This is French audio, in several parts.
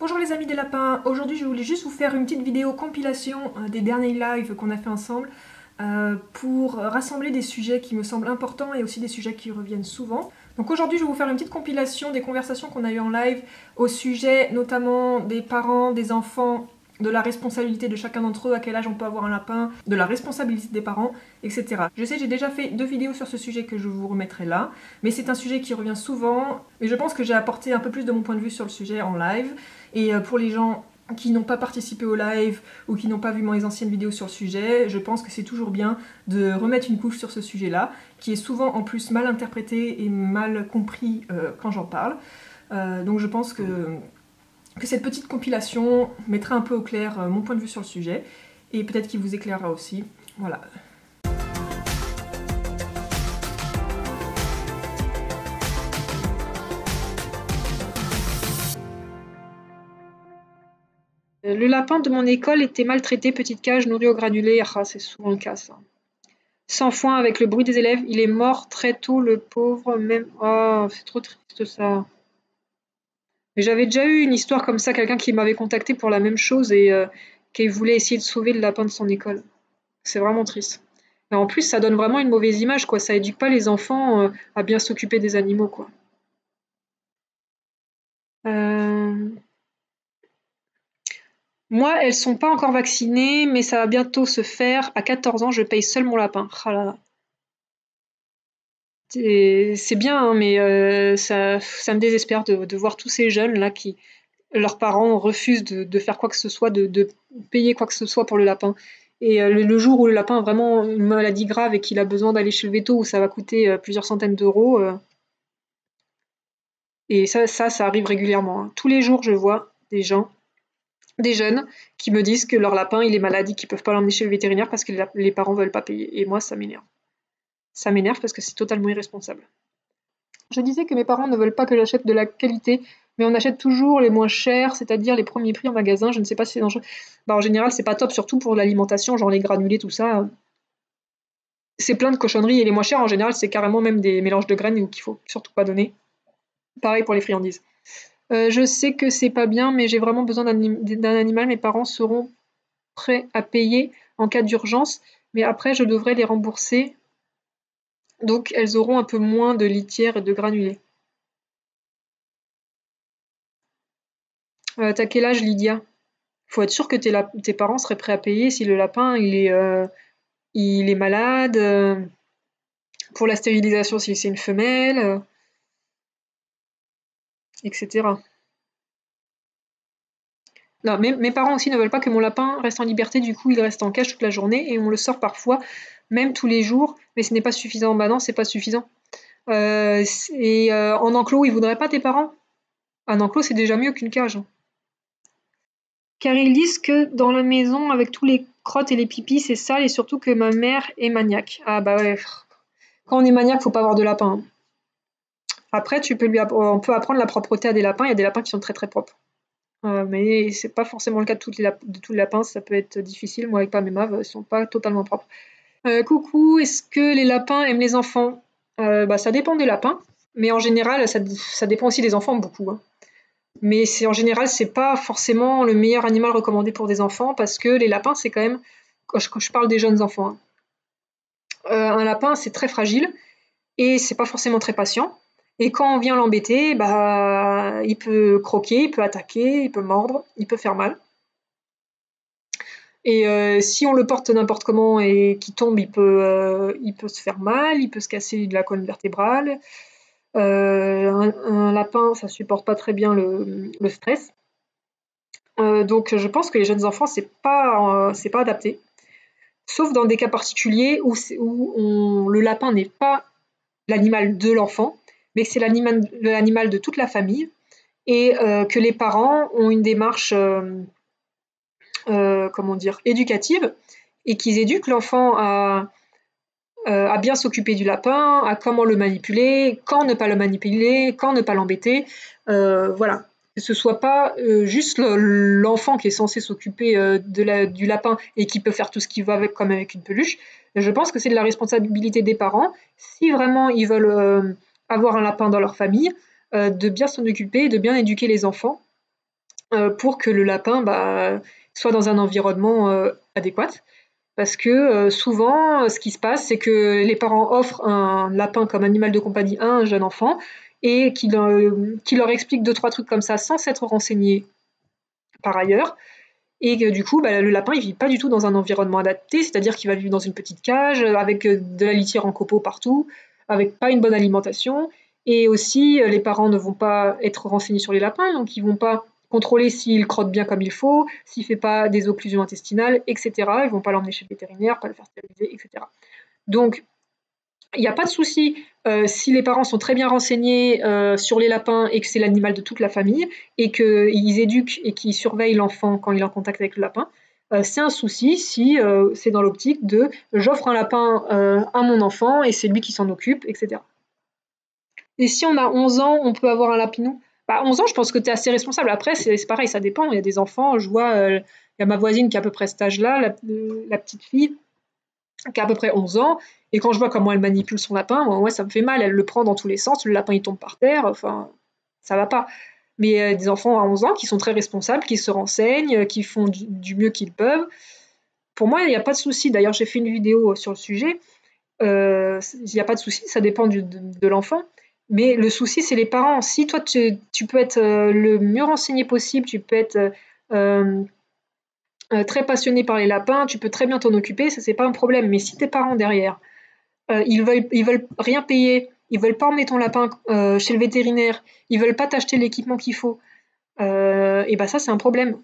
Bonjour les amis des lapins, aujourd'hui je voulais juste vous faire une petite vidéo compilation des derniers lives qu'on a fait ensemble pour rassembler des sujets qui me semblent importants et aussi des sujets qui reviennent souvent. Donc aujourd'hui je vais vous faire une petite compilation des conversations qu'on a eues en live au sujet notamment des parents, des enfants, de la responsabilité de chacun d'entre eux, à quel âge on peut avoir un lapin, de la responsabilité des parents, etc. Je sais, j'ai déjà fait 2 vidéos sur ce sujet que je vous remettrai là, mais c'est un sujet qui revient souvent, et je pense que j'ai apporté un peu plus de mon point de vue sur le sujet en live, et pour les gens qui n'ont pas participé au live ou qui n'ont pas vu mes anciennes vidéos sur le sujet, je pense que c'est toujours bien de remettre une couche sur ce sujet-là, qui est souvent en plus mal interprété et mal compris quand j'en parle. Donc je pense que cette petite compilation mettra un peu au clair mon point de vue sur le sujet, et peut-être qu'il vous éclairera aussi. Voilà. Le lapin de mon école était maltraité, petite cage, nourri au granulé. Ah, c'est souvent le cas, ça. Sans foin, avec le bruit des élèves, il est mort très tôt, le pauvre, même. Oh, c'est trop triste, ça. Mais j'avais déjà eu une histoire comme ça, quelqu'un qui m'avait contacté pour la même chose et qui voulait essayer de sauver le lapin de son école. C'est vraiment triste. Et en plus, ça donne vraiment une mauvaise image, quoi. Ça éduque pas les enfants à bien s'occuper des animaux, quoi. Euh, Moi, elles sont pas encore vaccinées, mais ça va bientôt se faire. À 14 ans, je paye seul mon lapin. Ah là là. C'est bien, hein, mais ça me désespère de voir tous ces jeunes là qui, leurs parents refusent de faire quoi que ce soit, de payer quoi que ce soit pour le lapin. Et le jour où le lapin a vraiment une maladie grave et qu'il a besoin d'aller chez le véto où ça va coûter plusieurs centaines d'euros, et ça arrive régulièrement, hein. Tous les jours, je vois des gens, des jeunes, qui me disent que leur lapin il est malade et qu'ils peuvent pas l'emmener chez le vétérinaire parce que les parents veulent pas payer. Et moi, ça m'énerve. Ça m'énerve parce que c'est totalement irresponsable. Je disais que mes parents ne veulent pas que j'achète de la qualité, mais on achète toujours les moins chers, c'est-à-dire les premiers prix en magasin. Je ne sais pas si c'est dangereux. Bah, en général, c'est pas top, surtout pour l'alimentation, genre les granulés, tout ça. C'est plein de cochonneries et les moins chers, en général, c'est carrément même des mélanges de graines qu'il faut surtout pas donner. Pareil pour les friandises. Je sais que c'est pas bien, mais j'ai vraiment besoin d'un animal. Mes parents seront prêts à payer en cas d'urgence, mais après, je devrais les rembourser. Donc, elles auront un peu moins de litière et de granulés. T'as quel âge, Lydia? Faut être sûr que tes parents seraient prêts à payer si le lapin il est malade, pour la stérilisation si c'est une femelle, etc. Non, mes parents aussi ne veulent pas que mon lapin reste en liberté, du coup il reste en cage toute la journée et on le sort parfois, même tous les jours, mais ce n'est pas suffisant. Bah non, c'est pas suffisant. En enclos, ils voudraient pas tes parents? Un enclos, c'est déjà mieux qu'une cage, hein. Car ils disent que dans la maison, avec tous les crottes et les pipis, c'est sale et surtout que ma mère est maniaque. Ah bah ouais, quand on est maniaque, faut pas avoir de lapin, hein. Après, on peut apprendre la propreté à des lapins. Il y a des lapins qui sont très très propres. Mais c'est pas forcément le cas de tous les lapins. Ça peut être difficile. Moi, avec Pam et Mav, ils sont pas totalement propres. Coucou, est-ce que les lapins aiment les enfants? Bah, ça dépend des lapins. Mais en général, ça dépend aussi des enfants beaucoup, hein. Mais en général, c'est pas forcément le meilleur animal recommandé pour des enfants parce que les lapins, c'est quand même, quand je parle des jeunes enfants, hein, un lapin, c'est très fragile et c'est pas forcément très patient. Et quand on vient l'embêter, bah, il peut croquer, il peut attaquer, il peut mordre, il peut faire mal. Et si on le porte n'importe comment et qu'il tombe, il peut se faire mal, il peut se casser de la colonne vertébrale. Un lapin, ça supporte pas très bien le stress. Donc je pense que les jeunes enfants, c'est pas adapté. Sauf dans des cas particuliers où le lapin n'est pas l'animal de l'enfant, mais que c'est l'animal de toute la famille et que les parents ont une démarche comment dire, éducative et qu'ils éduquent l'enfant à bien s'occuper du lapin, à comment le manipuler, quand ne pas le manipuler, quand ne pas l'embêter. Voilà. Que ce soit pas juste l'enfant qui est censé s'occuper du lapin et qui peut faire tout ce qu'il veut avec, comme avec une peluche. Je pense que c'est de la responsabilité des parents, si vraiment ils veulent avoir un lapin dans leur famille, de bien s'en occuper, de bien éduquer les enfants pour que le lapin soit dans un environnement adéquat. Parce que souvent, ce qui se passe, c'est que les parents offrent un lapin comme animal de compagnie à un jeune enfant et qui leur explique deux, trois trucs comme ça sans s'être renseigné par ailleurs. Et que du coup, le lapin, il vit pas du tout dans un environnement adapté, c'est-à-dire qu'il va vivre dans une petite cage avec de la litière en copeaux partout, avec pas une bonne alimentation. Et aussi, les parents ne vont pas être renseignés sur les lapins, donc ils vont pas contrôler s'il crotte bien comme il faut, s'il fait pas des occlusions intestinales, etc. Ils vont pas l'emmener chez le vétérinaire, pas le faire stériliser, etc. Donc, il n'y a pas de souci si les parents sont très bien renseignés sur les lapins et que c'est l'animal de toute la famille et qu'ils éduquent et qu'ils surveillent l'enfant quand il est en contact avec le lapin. C'est un souci si c'est dans l'optique de j'offre un lapin à mon enfant et c'est lui qui s'en occupe, etc. Et si on a 11 ans, on peut avoir un lapinou. 11 ans, je pense que tu es assez responsable. Après, c'est pareil, ça dépend. Il y a des enfants, je vois, il y a ma voisine qui a à peu près cet âge-là, la petite fille, qui a à peu près 11 ans, et quand je vois comment elle manipule son lapin, ouais, ça me fait mal, elle le prend dans tous les sens, le lapin il tombe par terre, enfin, ça va pas. Mais des enfants à 11 ans qui sont très responsables, qui se renseignent, qui font du mieux qu'ils peuvent, pour moi, il n'y a pas de souci. D'ailleurs, j'ai fait une vidéo sur le sujet, il n'y a pas de souci, ça dépend de l'enfant. Mais le souci, c'est les parents. Si toi, tu peux être le mieux renseigné possible, tu peux être très passionné par les lapins, tu peux très bien t'en occuper, ça c'est pas un problème. Mais si tes parents derrière, ils veulent rien payer, ils veulent pas emmener ton lapin chez le vétérinaire, ils veulent pas t'acheter l'équipement qu'il faut, et ça c'est un problème.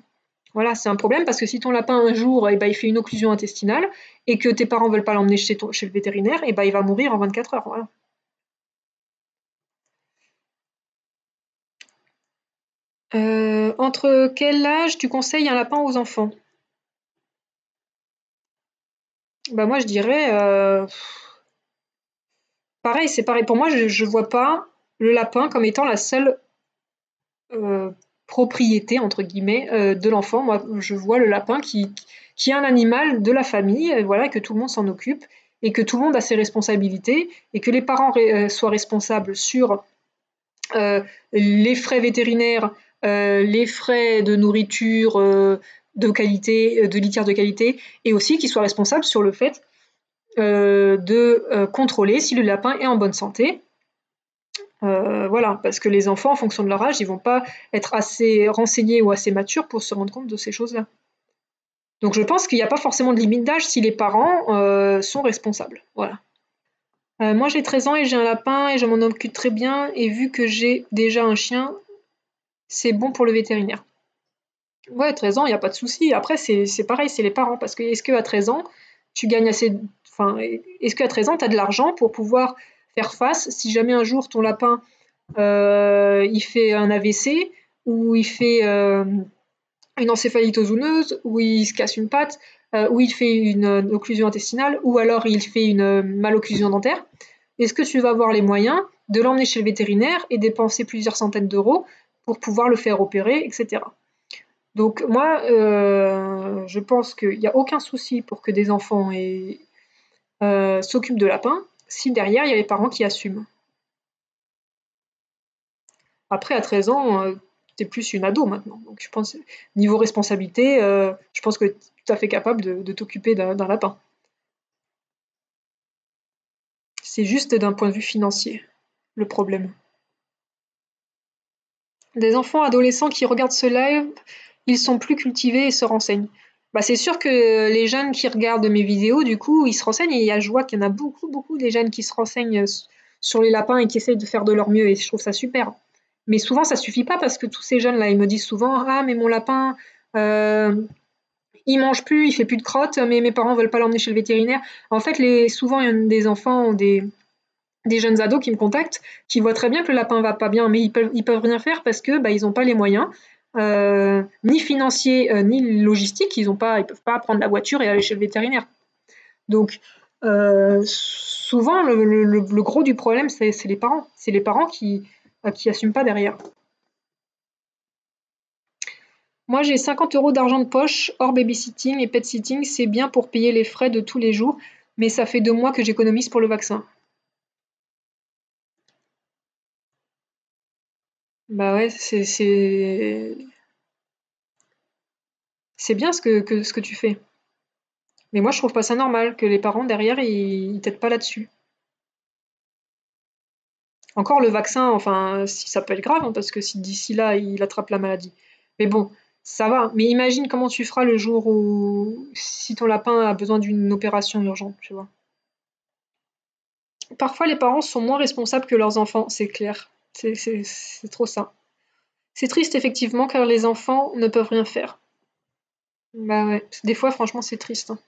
Voilà, c'est un problème parce que si ton lapin un jour il fait une occlusion intestinale et que tes parents veulent pas l'emmener chez le vétérinaire, il va mourir en 24 heures. Voilà. Entre quel âge tu conseilles un lapin aux enfants? Moi je dirais pareil, c'est pareil. Pour moi, je vois pas le lapin comme étant la seule euh, propriété entre guillemets de l'enfant. Moi, je vois le lapin qui est un animal de la famille, voilà, que tout le monde s'en occupe et que tout le monde a ses responsabilités et que les parents soient responsables sur les frais vétérinaires, les frais de nourriture de qualité, de litière de qualité, et aussi qu'ils soient responsables sur le fait de contrôler si le lapin est en bonne santé. Voilà, parce que les enfants, en fonction de leur âge, ils vont pas être assez renseignés ou assez matures pour se rendre compte de ces choses-là. Donc je pense qu'il n'y a pas forcément de limite d'âge si les parents sont responsables. Voilà. Moi j'ai 13 ans et j'ai un lapin et je m'en occupe très bien et vu que j'ai déjà un chien, c'est bon pour le vétérinaire. Ouais, 13 ans, il n'y a pas de souci. Après, c'est pareil, c'est les parents. Parce que est-ce qu'à 13 ans, tu gagnes assez. Enfin, est-ce qu'à 13 ans, tu as de l'argent pour pouvoir faire face si jamais un jour ton lapin il fait un AVC ou il fait une encéphalite zooneuse, ou il se casse une patte, ou il fait une occlusion intestinale, ou alors il fait une malocclusion dentaire. Est-ce que tu vas avoir les moyens de l'emmener chez le vétérinaire et dépenser plusieurs centaines d'euros pour pouvoir le faire opérer, etc. Donc moi, je pense qu'il n'y a aucun souci pour que des enfants s'occupent de lapins si derrière il y a les parents qui assument. Après, à 13 ans, tu es plus une ado maintenant. Donc je pense, niveau responsabilité, je pense que tu es tout à fait capable de t'occuper d'un lapin. C'est juste d'un point de vue financier, le problème. Des enfants adolescents qui regardent ce live, ils sont plus cultivés et se renseignent. C'est sûr que les jeunes qui regardent mes vidéos, du coup, ils se renseignent et je vois qu'il y en a beaucoup, beaucoup des jeunes qui se renseignent sur les lapins et qui essayent de faire de leur mieux et je trouve ça super. Mais souvent, ça suffit pas parce que tous ces jeunes-là, ils me disent souvent: «Ah, mais mon lapin, euh, il mange plus, il fait plus de crottes, mais mes parents veulent pas l'emmener chez le vétérinaire.» En fait, souvent, il y a des enfants ou des jeunes ados qui me contactent, qui voient très bien que le lapin va pas bien, mais ils peuvent rien faire parce que ils n'ont pas les moyens, ni financiers, ni logistiques, ils peuvent pas prendre la voiture et aller chez le vétérinaire. Donc, souvent, le gros du problème, c'est les parents. C'est les parents qui assument pas derrière. Moi, j'ai 50 € d'argent de poche, hors babysitting et pet-sitting. C'est bien pour payer les frais de tous les jours, mais ça fait 2 mois que j'économise pour le vaccin. Ouais, c'est c'est bien ce que tu fais. Mais moi, je trouve pas ça normal que les parents derrière, ils t'aident pas là-dessus. Encore le vaccin, enfin, si ça peut être grave, hein, parce que si d'ici là, il attrape la maladie. Mais bon, ça va. Mais imagine comment tu feras le jour où, si ton lapin a besoin d'une opération urgente, tu vois. Parfois, les parents sont moins responsables que leurs enfants, c'est clair. C'est trop ça. C'est triste, effectivement, car les enfants ne peuvent rien faire. Bah ouais, des fois, franchement, c'est triste, hein.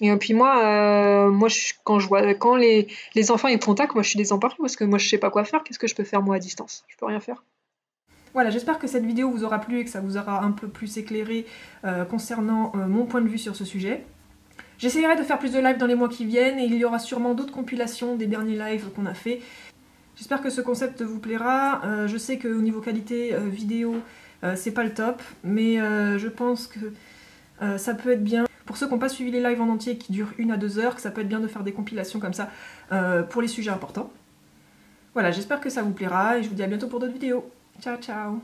Et puis moi, quand je vois, quand les enfants ils me contactent, moi je suis désemparée parce que moi je sais pas quoi faire. Qu'est-ce que je peux faire moi à distance? Je peux rien faire. Voilà, j'espère que cette vidéo vous aura plu et que ça vous aura un peu plus éclairé concernant mon point de vue sur ce sujet. J'essaierai de faire plus de lives dans les mois qui viennent et il y aura sûrement d'autres compilations des derniers lives qu'on a fait. J'espère que ce concept vous plaira. Je sais qu'au niveau qualité vidéo, c'est pas le top, mais je pense que ça peut être bien. Pour ceux qui n'ont pas suivi les lives en entier qui durent 1 à 2 heures, que ça peut être bien de faire des compilations comme ça pour les sujets importants. Voilà, j'espère que ça vous plaira et je vous dis à bientôt pour d'autres vidéos. Ciao ciao.